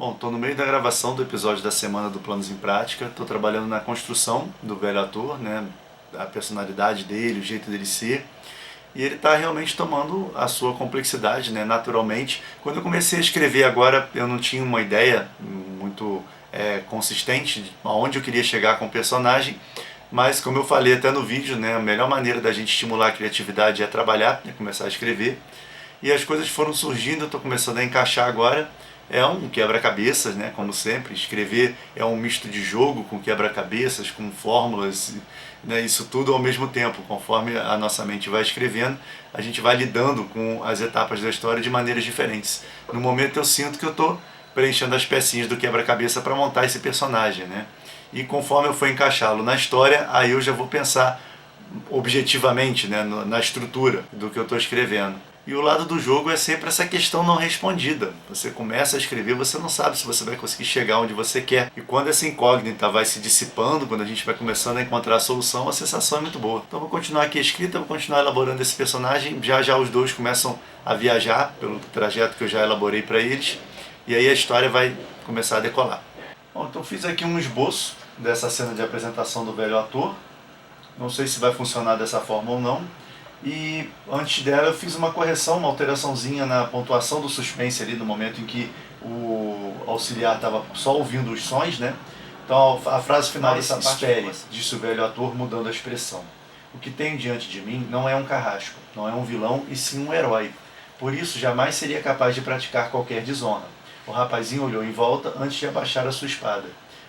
Bom, estou no meio da gravação do episódio da semana do Planos em Prática. Estou trabalhando na construção do velho ator, né? A personalidade dele, o jeito dele ser. E ele está realmente tomando a sua complexidade, né? Naturalmente. Quando eu comecei a escrever agora, eu não tinha uma ideia muito consistente de aonde eu queria chegar com o personagem. Mas como eu falei até no vídeo, né? A melhor maneira da gente estimular a criatividade é trabalhar, é começar a escrever. E as coisas foram surgindo, eu estou começando a encaixar agora. É um quebra-cabeças, né? Como sempre. Escrever é um misto de jogo com quebra-cabeças, com fórmulas, né? Isso tudo ao mesmo tempo. Conforme a nossa mente vai escrevendo, a gente vai lidando com as etapas da história de maneiras diferentes. No momento eu sinto que eu estou preenchendo as pecinhas do quebra-cabeça para montar esse personagem, né? E conforme eu for encaixá-lo na história, aí eu já vou pensar objetivamente, né, na estrutura do que eu estou escrevendo. E o lado do jogo é sempre essa questão não respondida. Você começa a escrever, você não sabe se você vai conseguir chegar onde você quer. E quando essa incógnita vai se dissipando, quando a gente vai começando a encontrar a solução, a sensação é muito boa. Então vou continuar aqui a escrita, vou continuar elaborando esse personagem. Já já os dois começam a viajar pelo trajeto que eu já elaborei para eles. E aí a história vai começar a decolar. Bom, então fiz aqui um esboço dessa cena de apresentação do velho ator. Não sei se vai funcionar dessa forma ou não. E antes dela eu fiz uma correção, uma alteraçãozinha na pontuação do suspense ali no momento em que o auxiliar estava só ouvindo os sons, né? Então a frase final dessa parte: espere, disse o velho ator mudando a expressão. O que tenho diante de mim não é um carrasco, não é um vilão e sim um herói. Por isso jamais seria capaz de praticar qualquer desonra. O rapazinho olhou em volta antes de abaixar a sua espada.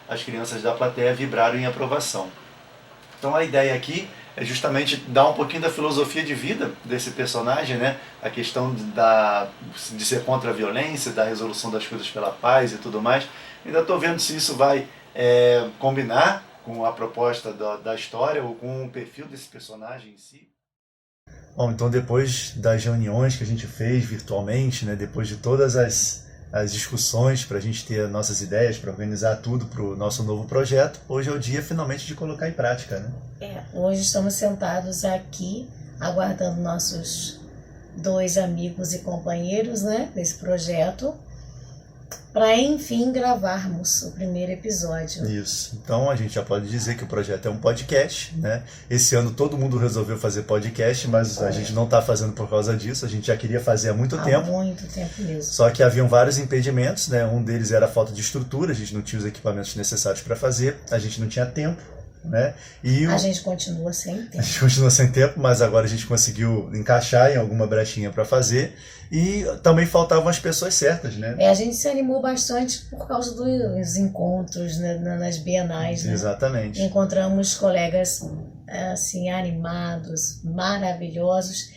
As crianças da plateia vibraram em aprovação. Então a ideia aqui é justamente dar um pouquinho da filosofia de vida desse personagem, né? A questão de ser contra a violência, da resolução das coisas pela paz e tudo mais. Ainda estou vendo se isso vai combinar com a proposta da história ou com o perfil desse personagem em si. Bom, então depois das reuniões que a gente fez virtualmente, né? Depois de todas as discussões para a gente ter nossas ideias, para organizar tudo para o nosso novo projeto, hoje é o dia finalmente de colocar em prática, né? Hoje estamos sentados aqui, aguardando nossos dois amigos e companheiros, né, desse projeto, para enfim gravarmos o primeiro episódio. Isso. Então a gente já pode dizer que o projeto é um podcast, né? Esse ano todo mundo resolveu fazer podcast, mas a gente não está fazendo por causa disso. A gente já queria fazer há muito tempo. Há muito tempo mesmo. Só que haviam vários impedimentos, né? Um deles era a falta de estrutura, a gente não tinha os equipamentos necessários para fazer, a gente não tinha tempo, né? E a gente continua sem tempo. A gente continua sem tempo, mas agora a gente conseguiu encaixar em alguma brechinha para fazer. E também faltavam as pessoas certas, né? A gente se animou bastante por causa dos encontros, né, nas bienais, né? Exatamente. Encontramos colegas assim animados, maravilhosos,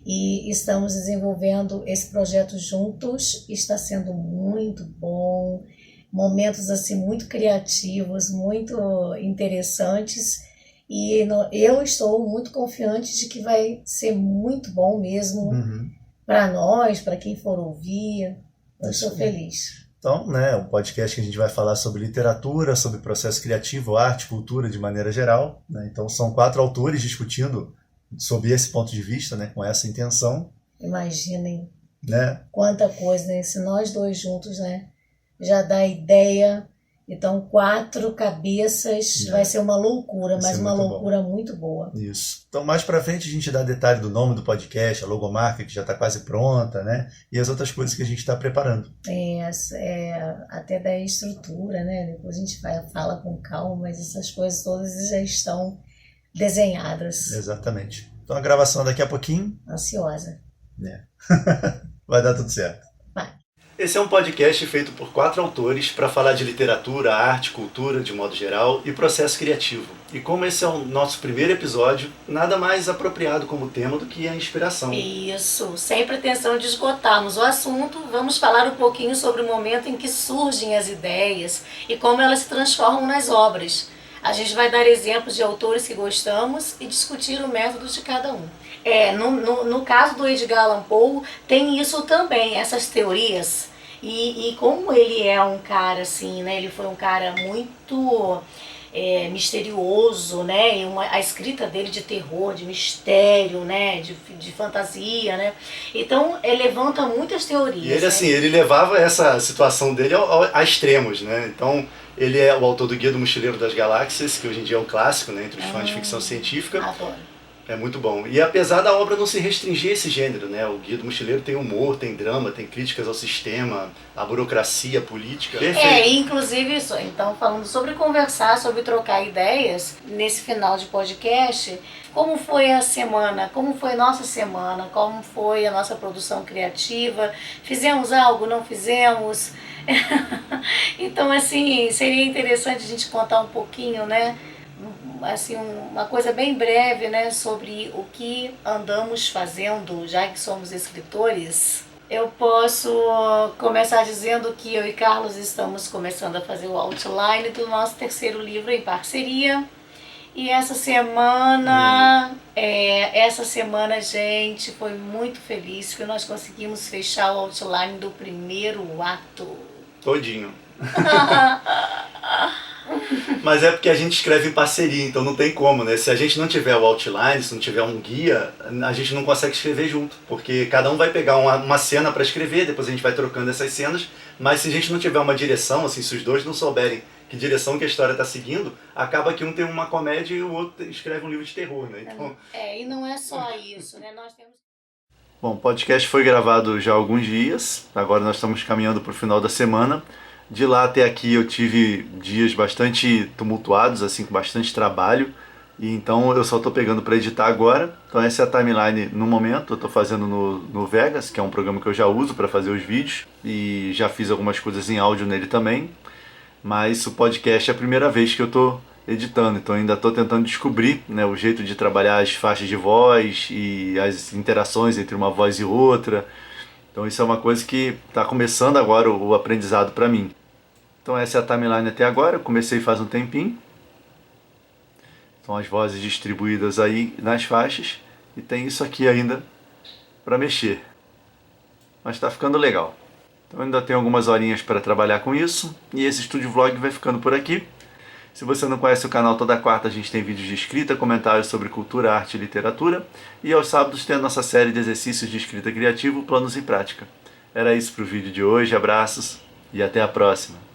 e estamos desenvolvendo esse projeto juntos. Está sendo muito bom, momentos assim muito criativos, muito interessantes, e eu estou muito confiante de que vai ser muito bom mesmo. Para nós, para quem for ouvir. Eu estou feliz. Então, né, um podcast que a gente vai falar sobre literatura, sobre processo criativo, arte, cultura de maneira geral, né? Então são 4 autores discutindo sob esse ponto de vista, né, com essa intenção. Imaginem, né? Quanta coisa, né? Se nós dois juntos, né, já dá ideia. Então 4 cabeças, vai ser uma loucura, mas uma loucura muito boa. Isso. Então mais pra frente a gente dá detalhe do nome do podcast, a logomarca que já está quase pronta, né? E as outras coisas que a gente está preparando. Até da estrutura, né? Depois a gente fala com calma, mas essas coisas todas já estão desenhadas. Exatamente. Então a gravação daqui a pouquinho. Ansiosa. Vai dar tudo certo. Esse é um podcast feito por 4 autores para falar de literatura, arte, cultura de modo geral e processo criativo. E como esse é o nosso primeiro episódio, nada mais apropriado como tema do que a inspiração. Isso, sem pretensão de esgotarmos o assunto, vamos falar um pouquinho sobre o momento em que surgem as ideias e como elas se transformam nas obras. A gente vai dar exemplos de autores que gostamos e discutir o método de cada um. No caso do Edgar Allan Poe, tem isso também, essas teorias. E como ele é um cara assim, né? Ele foi um cara muito misterioso, né? E a escrita dele de terror, de mistério, né? De fantasia, né? Então, levanta muitas teorias. E ele, assim, ele levava essa situação dele a extremos, né? Então, ele é o autor do Guia do Mochileiro das Galáxias, que hoje em dia é um clássico, né, entre os fãs de ficção científica. Adoro. É muito bom. E apesar da obra não se restringir a esse gênero, né? O Guia do Mochileiro tem humor, tem drama, tem críticas ao sistema, à burocracia, à política. Perfeito. Inclusive isso. Então, falando sobre conversar, sobre trocar ideias, nesse final de podcast, como foi a semana, como foi nossa semana, como foi a nossa produção criativa, fizemos algo, não fizemos? Então, assim, seria interessante a gente contar um pouquinho, né? Assim, uma coisa bem breve, né, sobre o que andamos fazendo, já que somos escritores. Eu posso começar dizendo que eu e Carlos estamos começando a fazer o outline do nosso terceiro livro em parceria. E essa semana, gente, foi muito feliz que nós conseguimos fechar o outline do primeiro ato. Todinho. Mas é porque a gente escreve em parceria, então não tem como, né? Se a gente não tiver o outline, se não tiver um guia, a gente não consegue escrever junto, porque cada um vai pegar uma cena para escrever, depois a gente vai trocando essas cenas, mas se a gente não tiver uma direção, assim, se os dois não souberem que direção que a história está seguindo, acaba que um tem uma comédia e o outro escreve um livro de terror, né? Então... e não é só isso, né? Nós temos... Bom, o podcast foi gravado já há alguns dias, agora nós estamos caminhando para o final da semana. De lá até aqui eu tive dias bastante tumultuados, assim, com bastante trabalho, e então eu só estou pegando para editar agora. Então essa é a timeline no momento, eu estou fazendo no Vegas, que é um programa que eu já uso para fazer os vídeos, e já fiz algumas coisas em áudio nele também, mas o podcast é a primeira vez que eu estou editando, então ainda estou tentando descobrir, né, o jeito de trabalhar as faixas de voz e as interações entre uma voz e outra. Então isso é uma coisa que está começando agora o aprendizado para mim. Então essa é a timeline até agora, eu comecei faz um tempinho. São as vozes distribuídas aí nas faixas e tem isso aqui ainda para mexer. Mas está ficando legal. Então ainda tenho algumas horinhas para trabalhar com isso e esse Estúdio Vlog vai ficando por aqui. Se você não conhece o canal, toda quarta a gente tem vídeos de escrita, comentários sobre cultura, arte e literatura. E aos sábados tem a nossa série de exercícios de escrita criativo, Planos em Prática. Era isso para o vídeo de hoje, abraços e até a próxima.